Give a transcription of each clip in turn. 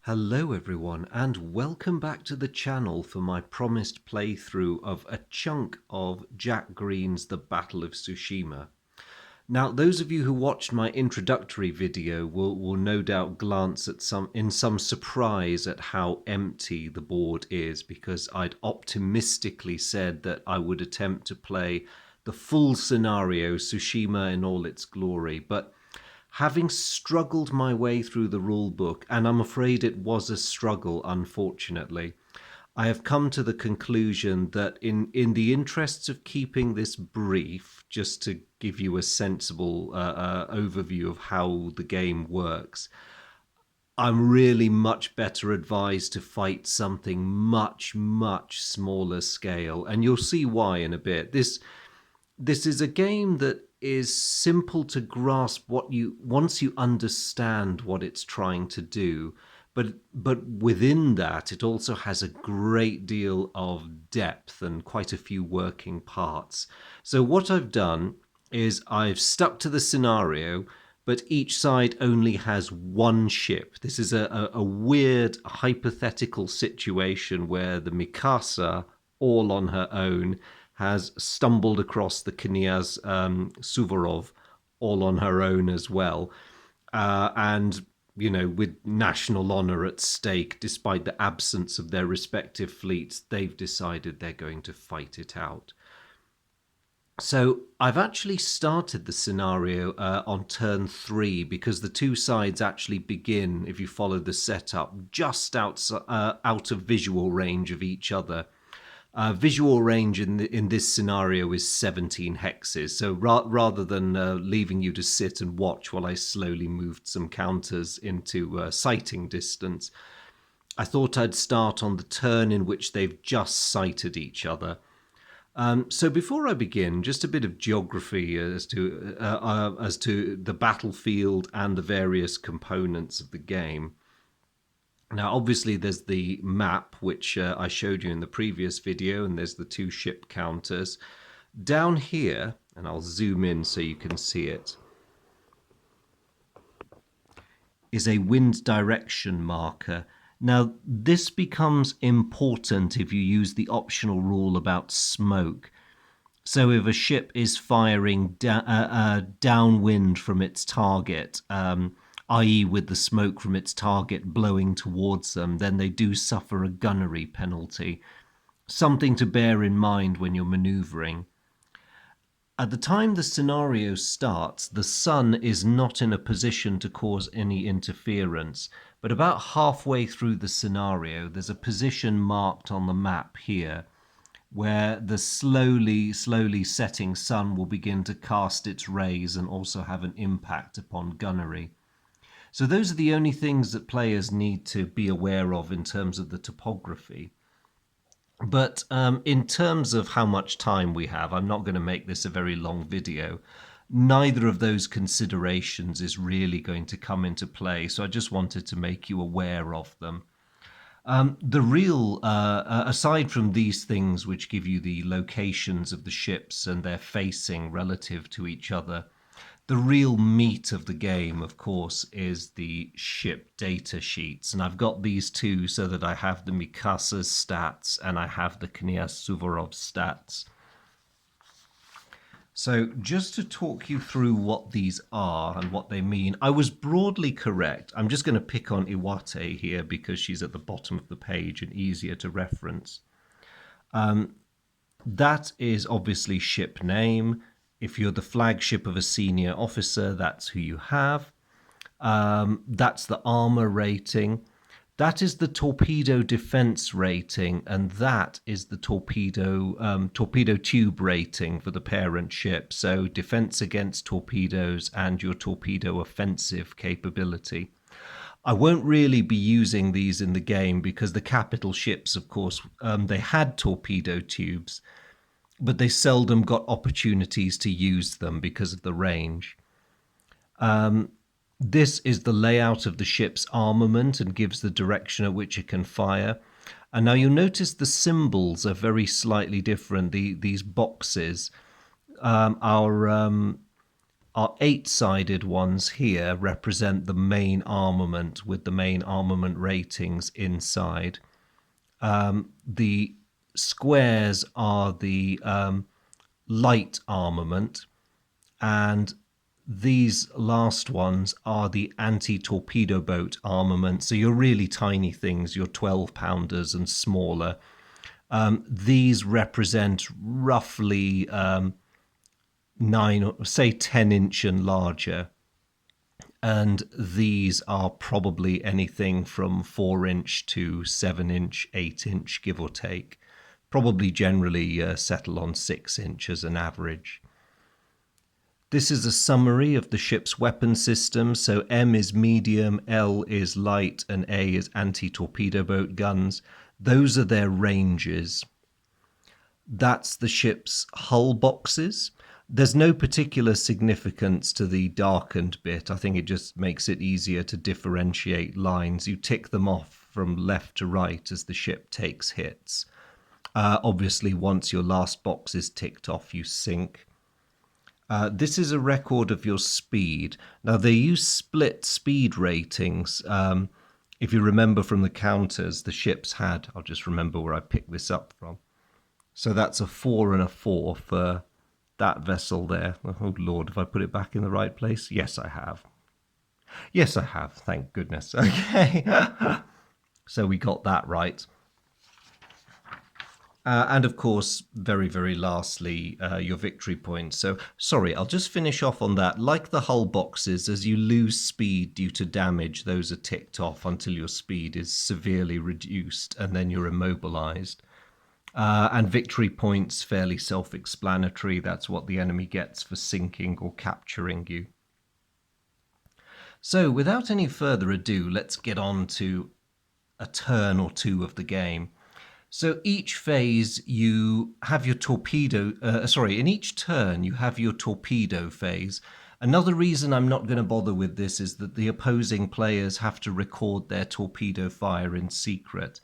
Hello everyone and welcome back to the channel for my promised playthrough of a chunk of Jack Green's The Battle of Tsushima. Now those of you who watched my introductory video will no doubt glance at some surprise at how empty the board is, because I'd optimistically said that I would attempt to play the full scenario, Tsushima in all its glory, but having struggled my way through the rule book, and I'm afraid it was a struggle, unfortunately, I have come to the conclusion that in the interests of keeping this brief, just to give you a sensible overview of how the game works, I'm really much better advised to fight something much smaller scale, and you'll see why in a bit. This is a game that is simple to grasp once you understand what it's trying to do, but within that it also has a great deal of depth and quite a few working parts. So what I've done is I've stuck to the scenario, but each side only has one ship. This is a weird hypothetical situation where the Mikasa, all on her own, has stumbled across the Kniaz Suvorov all on her own as well. And, you know, with national honor at stake, despite the absence of their respective fleets, they've decided they're going to fight it out. So I've actually started the scenario on turn 3, because the two sides actually begin, if you follow the setup, just out of visual range of each other. Visual range in this scenario is 17 hexes, so rather than leaving you to sit and watch while I slowly moved some counters into sighting distance, I thought I'd start on the turn in which they've just sighted each other. So before I begin, just a bit of geography as to the battlefield and the various components of the game. Now, obviously, there's the map, which I showed you in the previous video, and there's the two ship counters. Down here, and I'll zoom in so you can see it, is a wind direction marker. Now, this becomes important if you use the optional rule about smoke. So if a ship is firing downwind from its target, i.e. with the smoke from its target blowing towards them, then they do suffer a gunnery penalty. Something to bear in mind when you're maneuvering. At the time the scenario starts, the sun is not in a position to cause any interference, but about halfway through the scenario, there's a position marked on the map here, where the slowly setting sun will begin to cast its rays and also have an impact upon gunnery. So those are the only things that players need to be aware of in terms of the topography. But in terms of how much time we have, I'm not going to make this a very long video. Neither of those considerations is really going to come into play, so I just wanted to make you aware of them. Aside from these things which give you the locations of the ships and their facing relative to each other, the real meat of the game, of course, is the ship data sheets. And I've got these two so that I have the Mikasa's stats and I have the Kniaz Suvorov's stats. So just to talk you through what these are and what they mean, I was broadly correct. I'm just going to pick on Iwate here because she's at the bottom of the page and easier to reference. That is obviously ship name. If you're the flagship of a senior officer, that's who you have. That's the armor rating. That is the torpedo defense rating, and that is the torpedo tube rating for the parent ship. So defense against torpedoes and your torpedo offensive capability. I won't really be using these in the game because the capital ships, of course, they had torpedo tubes, but they seldom got opportunities to use them because of the range. This is the layout of the ship's armament and gives the direction at which it can fire. And now you'll notice the symbols are very slightly different. These boxes are Our 8-sided ones here represent the main armament with the main armament ratings inside. The squares are the light armament, and these last ones are the anti-torpedo boat armament. So your really tiny things, your 12-pounders and smaller. These represent roughly 9, or say 10-inch and larger. And these are probably anything from 4-inch to 7-inch, 8-inch, give or take. Probably generally settle on 6-inch as an average. This is a summary of the ship's weapon system. So M is medium, L is light, and A is anti-torpedo boat guns. Those are their ranges. That's the ship's hull boxes. There's no particular significance to the darkened bit. I think it just makes it easier to differentiate lines. You tick them off from left to right as the ship takes hits. Obviously, once your last box is ticked off, you sink. This is a record of your speed. Now, they use split speed ratings. If you remember from the counters, the ships had, I'll just remember where I picked this up from. So that's a 4 and a 4 for that vessel there. Oh, Lord, have I put it back in the right place? Yes, I have. Yes, I have. Thank goodness. Okay. So we got that right. And of course, very, very lastly, your victory points. So, sorry, I'll just finish off on that. Like the hull boxes, as you lose speed due to damage, those are ticked off until your speed is severely reduced and then you're immobilized. And victory points, fairly self-explanatory. That's what the enemy gets for sinking or capturing you. So, without any further ado, let's get on to a turn or two of the game. So each phase you have your torpedo, in each turn you have your torpedo phase. Another reason I'm not going to bother with this is that the opposing players have to record their torpedo fire in secret.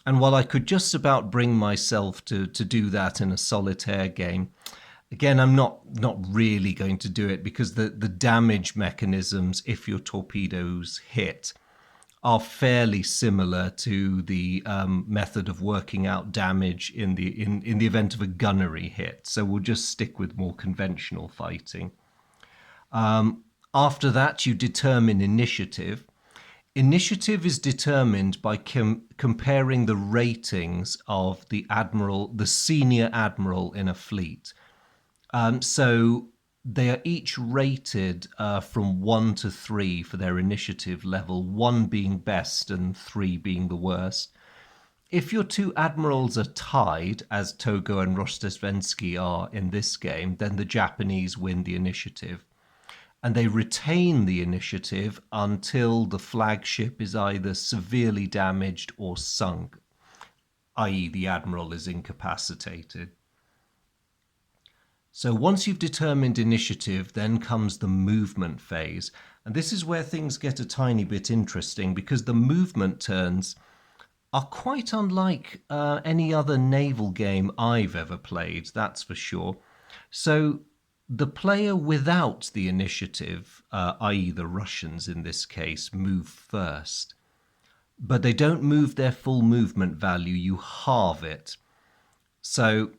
And while I could just about bring myself to do that in a solitaire game, again, I'm not really going to do it because the damage mechanisms, if your torpedoes hit, are fairly similar to the method of working out damage in the event of a gunnery hit. So we'll just stick with more conventional fighting. After that, you determine initiative. Initiative is determined by comparing the ratings of the senior admiral in a fleet. So they are each rated from 1 to 3 for their initiative level, 1 being best and 3 being the worst. If your two admirals are tied, as Togo and Rostesvensky are in this game, then the Japanese win the initiative. And they retain the initiative until the flagship is either severely damaged or sunk, i.e. the admiral is incapacitated. So once you've determined initiative, then comes the movement phase. And this is where things get a tiny bit interesting because the movement turns are quite unlike any other naval game I've ever played, that's for sure. So the player without the initiative, i.e. the Russians in this case, move first. But they don't move their full movement value, you halve it. So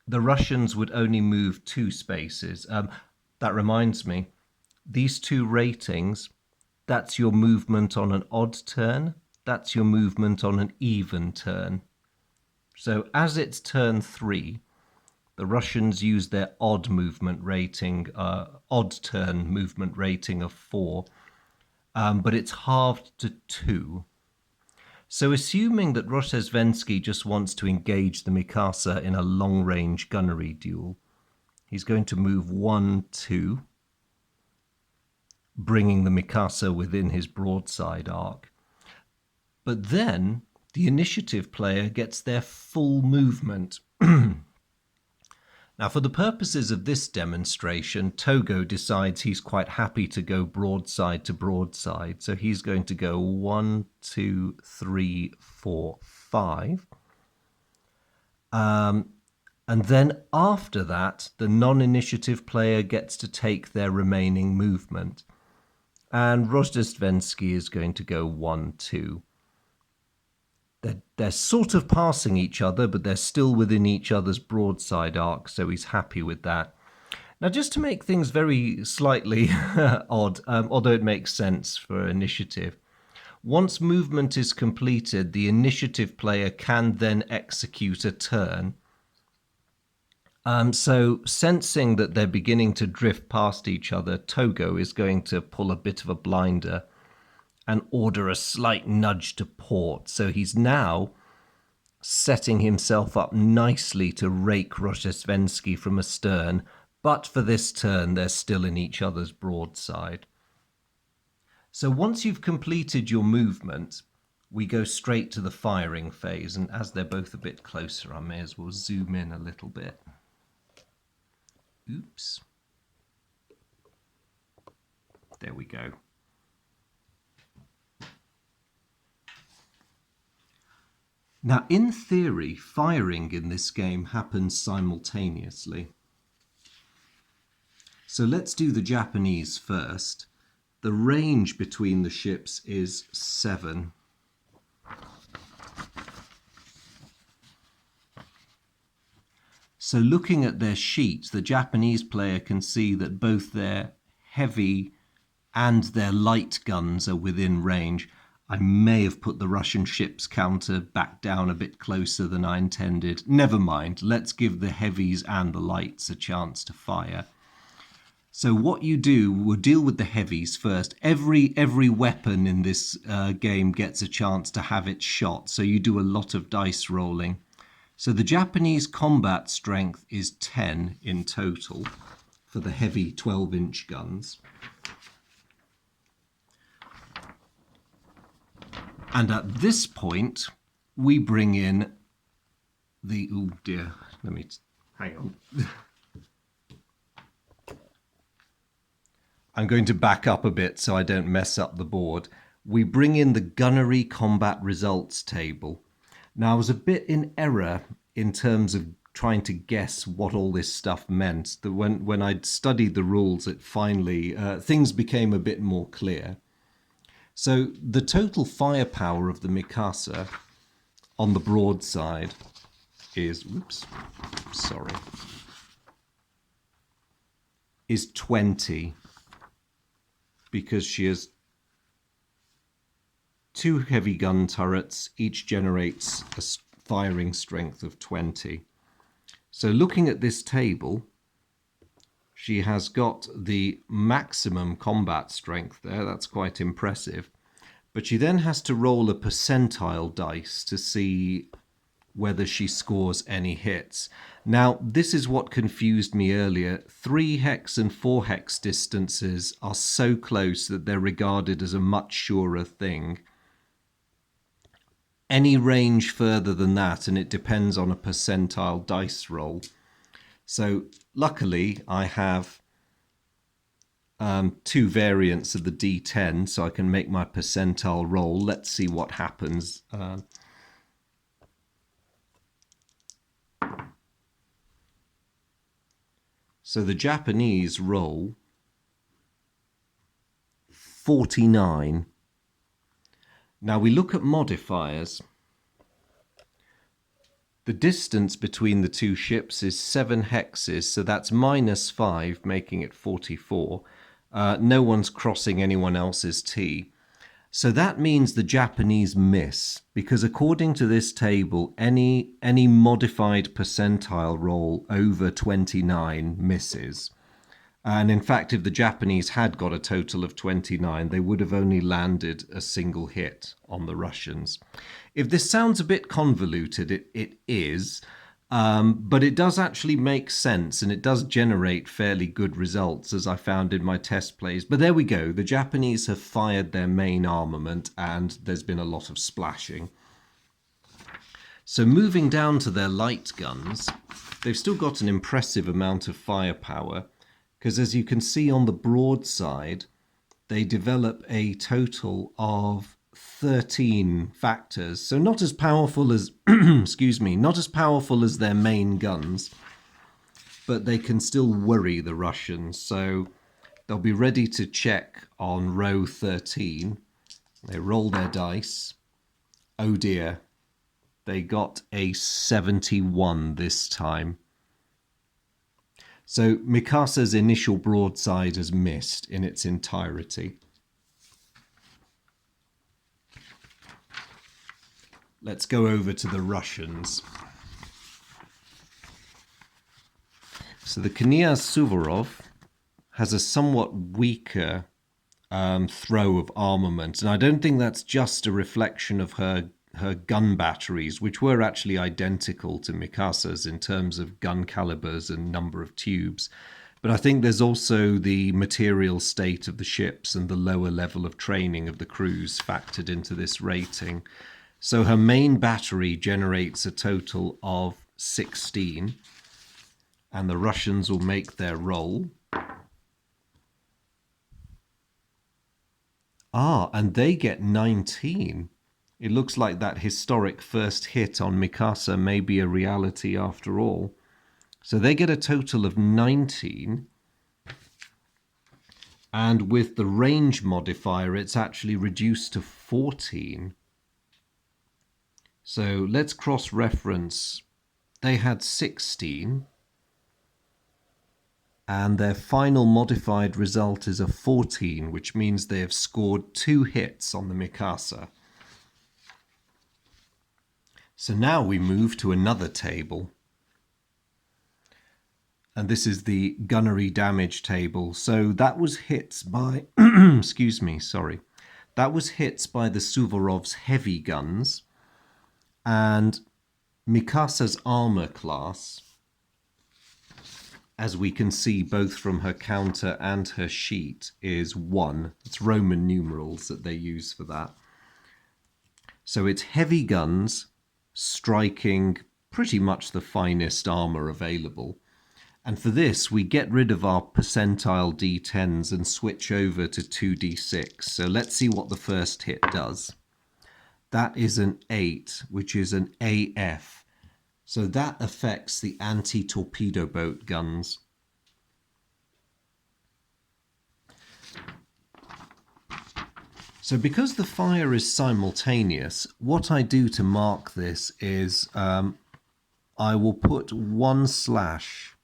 the Russians would only move 2 spaces. That reminds me, these 2 ratings, that's your movement on an odd turn, that's your movement on an even turn. So as it's turn 3, the Russians use their odd movement rating, odd turn movement rating of 4, but it's halved to 2. So assuming that Rostesvensky just wants to engage the Mikasa in a long-range gunnery duel, he's going to move 1, 2, bringing the Mikasa within his broadside arc. But then the initiative player gets their full movement. Now, for the purposes of this demonstration, Togo decides he's quite happy to go broadside to broadside. So he's going to go 1, 2, 3, 4, 5. And then after that, the non-initiative player gets to take their remaining movement. And Rojdestvensky is going to go 1-2. They're sort of passing each other, but they're still within each other's broadside arc, so he's happy with that. Now, just to make things very slightly odd, although it makes sense for initiative, once movement is completed, the initiative player can then execute a turn. So, sensing that they're beginning to drift past each other, Togo is going to pull a bit of a blinder and order a slight nudge to port. So he's now setting himself up nicely to rake Rojdestvensky from astern, but for this turn, they're still in each other's broadside. So once you've completed your movement, we go straight to the firing phase, and as they're both a bit closer, I may as well zoom in a little bit. Oops. There we go. Now, in theory, firing in this game happens simultaneously. So let's do the Japanese first. The range between the ships is 7. So looking at their sheet, the Japanese player can see that both their heavy and their light guns are within range. I may have put the Russian ship's counter back down a bit closer than I intended. Never mind, let's give the heavies and the lights a chance to fire. So what you do, we'll deal with the heavies first. Every weapon in this game gets a chance to have its shot, so you do a lot of dice rolling. So the Japanese combat strength is 10 in total for the heavy 12-inch guns. And at this point, we bring in the... Oh dear, let me... Hang on. I'm going to back up a bit so I don't mess up the board. We bring in the gunnery combat results table. Now, I was a bit in error in terms of trying to guess what all this stuff meant. When I'd studied the rules, it finally... things became a bit more clear. So the total firepower of the Mikasa on the broadside is, is 20, because she has 2 heavy gun turrets, each generates a firing strength of 20. So looking at this table, she has got the maximum combat strength there. That's quite impressive. But she then has to roll a percentile dice to see whether she scores any hits. Now, this is what confused me earlier. 3 hex and 4 hex distances are so close that they're regarded as a much surer thing. Any range further than that, and it depends on a percentile dice roll. So luckily, I have 2 variants of the D10, so I can make my percentile roll. Let's see what happens. So the Japanese roll 49. Now we look at modifiers. The distance between the 2 ships is 7 hexes, so that's -5, making it 44. No one's crossing anyone else's T. So that means the Japanese miss, because according to this table, any modified percentile roll over 29 misses. And in fact, if the Japanese had got a total of 29, they would have only landed a single hit on the Russians. If this sounds a bit convoluted, it is, but it does actually make sense, and it does generate fairly good results, as I found in my test plays. But there we go. The Japanese have fired their main armament, and there's been a lot of splashing. So moving down to their light guns, they've still got an impressive amount of firepower, because as you can see on the broadside, they develop a total of 13 factors, so not as powerful as excuse me, not as powerful as their main guns, but they can still worry the Russians. So they'll be ready to check on row 13. They roll their dice. Oh dear, they got a 71 this time. So Mikasa's initial broadside has missed in its entirety. Let's go over to the Russians. So the Knyaz Suvorov has a somewhat weaker throw of armament, and I don't think that's just a reflection of her gun batteries, which were actually identical to Mikasa's in terms of gun calibers and number of tubes. But I think there's also the material state of the ships and the lower level of training of the crews factored into this rating. So her main battery generates a total of 16, and the Russians will make their roll. And they get 19. It looks like that historic first hit on Mikasa may be a reality after all. So they get a total of 19. And with the range modifier, it's actually reduced to 14. So let's cross-reference. They had 16. And their final modified result is a 14, which means they have scored 2 hits on the Mikasa. So now we move to another table. And this is the gunnery damage table. So that was hits by, excuse me, sorry. That was hits by the Suvorov's heavy guns. And Mikasa's armor class, as we can see both from her counter and her sheet, is 1. It's Roman numerals that they use for that. So it's heavy guns striking pretty much the finest armor available. And for this, we get rid of our percentile D10s and switch over to 2D6. So let's see what the first hit does. That is an 8, which is an AF. So that affects the anti-torpedo boat guns. So because the fire is simultaneous, what I do to mark this is I will put 1 slash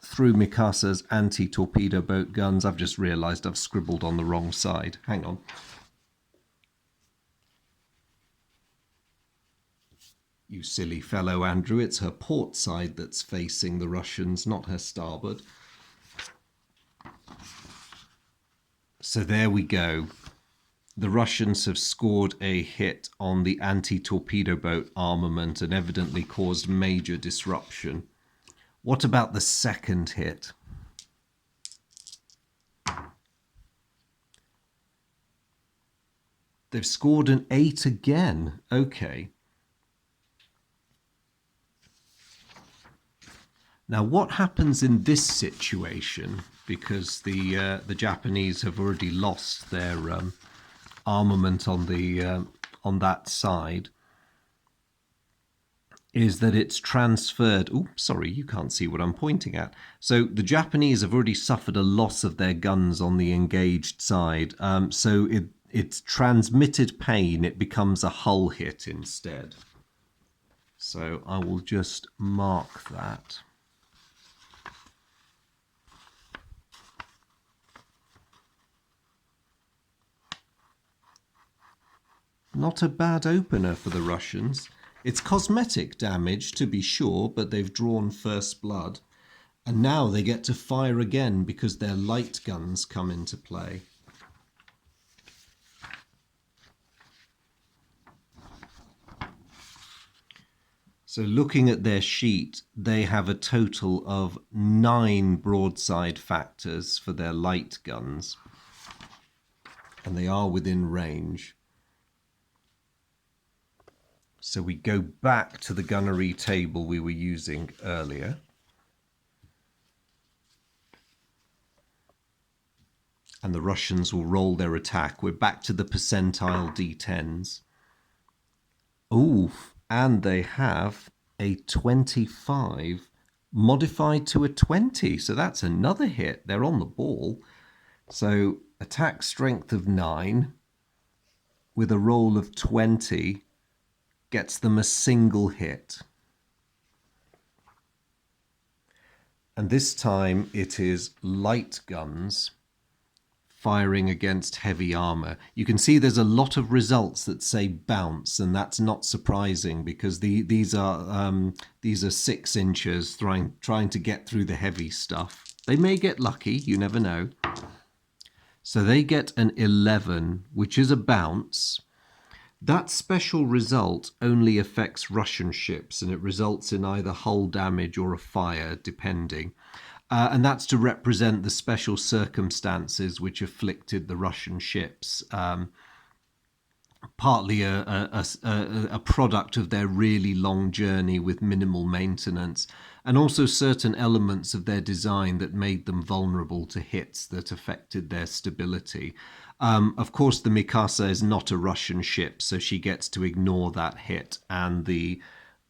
through Mikasa's anti-torpedo boat guns. I've just realised I've scribbled on the wrong side. Hang on. You silly fellow, Andrew. It's her port side that's facing the Russians, not her starboard. So there we go. The Russians have scored a hit on the anti-torpedo boat armament and evidently caused major disruption. What about the second hit? They've scored an 8 again. Okay. Now, what happens in this situation? Because the Japanese have already lost their armament on that side. Is that it's transferred. Oh, sorry, you can't see what I'm pointing at. So the Japanese have already suffered a loss of their guns on the engaged side. So it's transmitted pain. It becomes a hull hit instead. So I will just mark that. Not a bad opener for the Russians. It's cosmetic damage, to be sure, but they've drawn first blood. And now they get to fire again because their light guns come into play. So looking at their sheet, they have a total of 9 broadside factors for their light guns. And they are within range. So we go back to the gunnery table we were using earlier. And the Russians will roll their attack. We're back to the percentile D10s. Ooh, and they have a 25 modified to a 20. So that's another hit. They're on the ball. So attack strength of 9 with a roll of 20 gets them a single hit. And this time it is light guns firing against heavy armor. You can see there's a lot of results that say bounce, and that's not surprising because these are 6 inches trying to get through the heavy stuff. They may get lucky, you never know. So they get an 11, which is a bounce. That special result only affects Russian ships, and it results in either hull damage or a fire, depending. And that's to represent the special circumstances which afflicted the Russian ships. Partly a product of their really long journey with minimal maintenance, and also certain elements of their design that made them vulnerable to hits that affected their stability. Of course, the Mikasa is not a Russian ship, so she gets to ignore that hit, and the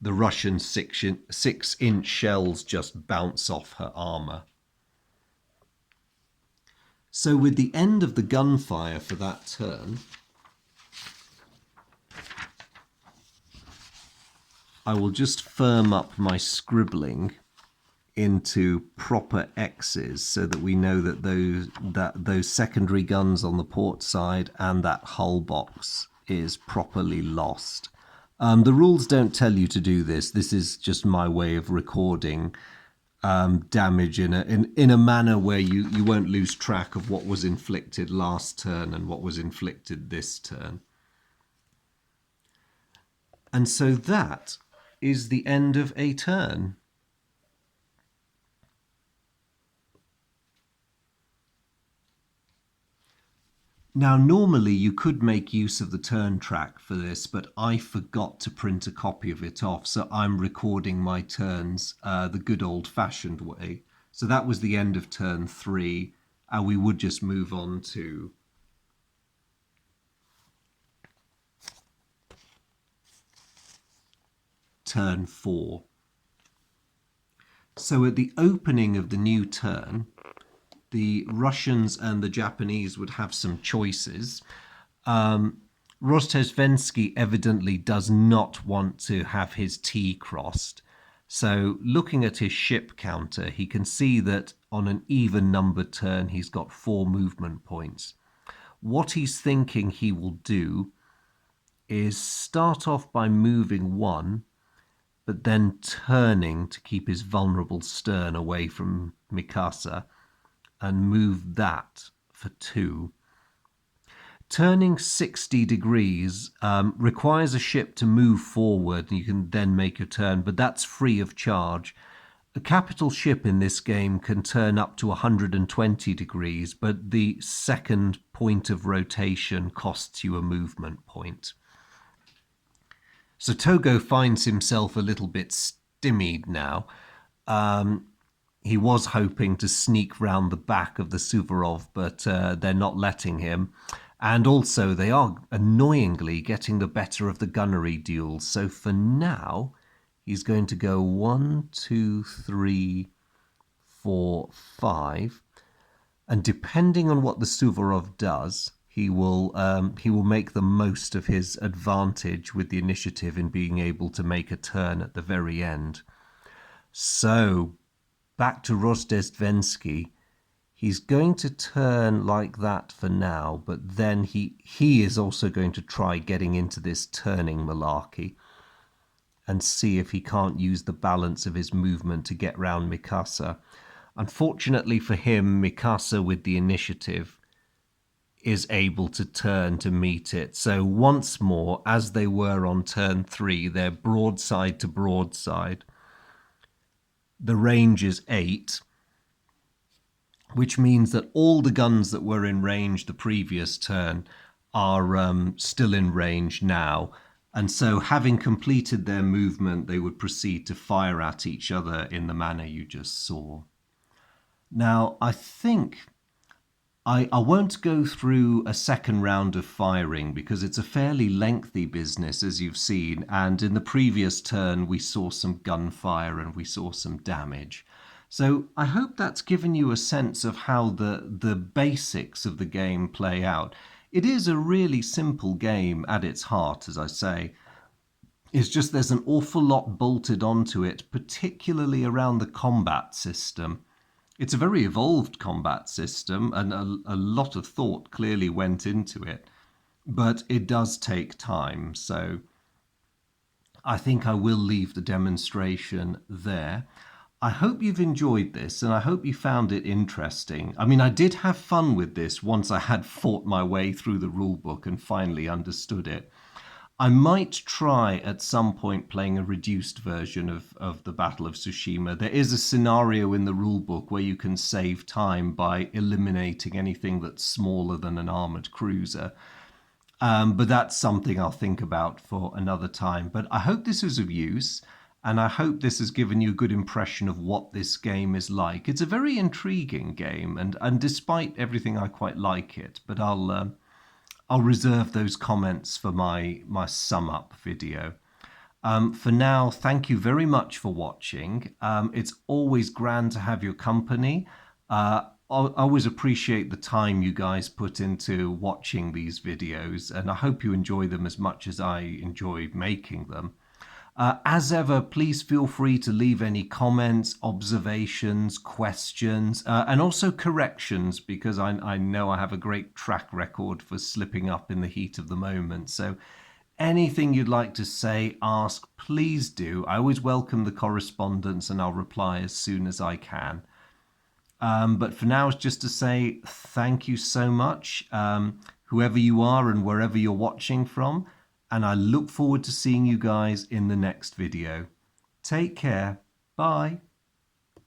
Russian 6-inch shells just bounce off her armor. So with the end of the gunfire for that turn, I will just firm up my scribbling into proper X's so that we know that those secondary guns on the port side and that hull box is properly lost. The rules don't tell you to do this. This is just my way of recording damage in a manner where you won't lose track of what was inflicted last turn and what was inflicted this turn. And so that is the end of a turn. Now, normally you could make use of the turn track for this, but I forgot to print a copy of it off, so I'm recording my turns the good old-fashioned way. So that was the end of turn 3, and we would just move on to turn 4. So at the opening of the new turn, the Russians and the Japanese would have some choices. Rozhestvensky evidently does not want to have his T crossed. So looking at his ship counter, he can see that on an even numbered turn, he's got 4 movement points. What he's thinking he will do is start off by moving 1, but then turning to keep his vulnerable stern away from Mikasa, and move that for 2. Turning 60 degrees requires a ship to move forward, and you can then make a turn, but that's free of charge. A capital ship in this game can turn up to 120 degrees, but the second point of rotation costs you a movement point. So Togo finds himself a little bit stymied now. He was hoping to sneak round the back of the Suvorov, but they're not letting him. And also, they are annoyingly getting the better of the gunnery duels. So for now, he's going to go 1, 2, 3, 4, 5. And depending on what the Suvorov does, he will make the most of his advantage with the initiative in being able to make a turn at the very end. So back to Rozhestvensky. He's going to turn like that for now, but then he is also going to try getting into this turning malarkey and see if he can't use the balance of his movement to get round Mikasa. Unfortunately for him, Mikasa with the initiative is able to turn to meet it. So once more, as they were on turn 3, they're broadside to broadside. The range is 8, which means that all the guns that were in range the previous turn are still in range now. And so having completed their movement, they would proceed to fire at each other in the manner you just saw. Now, I think I won't go through a second round of firing because it's a fairly lengthy business, as you've seen. And in the previous turn, we saw some gunfire and we saw some damage. So I hope that's given you a sense of how the basics of the game play out. It is a really simple game at its heart, as I say. It's just there's an awful lot bolted onto it, particularly around the combat system. It's a very evolved combat system, and a lot of thought clearly went into it, but it does take time. So I think I will leave the demonstration there. I hope you've enjoyed this and I hope you found it interesting. I mean, I did have fun with this once I had fought my way through the rulebook and finally understood it. I might try at some point playing a reduced version of the Battle of Tsushima. There is a scenario in the rulebook where you can save time by eliminating anything that's smaller than an armored cruiser. But that's something I'll think about for another time. But I hope this was of use, and I hope this has given you a good impression of what this game is like. It's a very intriguing game, and despite everything, I quite like it. But I'll reserve those comments for my sum up video. For now, thank you very much for watching. It's always grand to have your company. I always appreciate the time you guys put into watching these videos, and I hope you enjoy them as much as I enjoyed making them. As ever, please feel free to leave any comments, observations, questions, and also corrections, because I know I have a great track record for slipping up in the heat of the moment. So anything you'd like to say, ask, please do. I always welcome the correspondence and I'll reply as soon as I can. But for now, it's just to say thank you so much, whoever you are and wherever you're watching from. And I look forward to seeing you guys in the next video. Take care. Bye.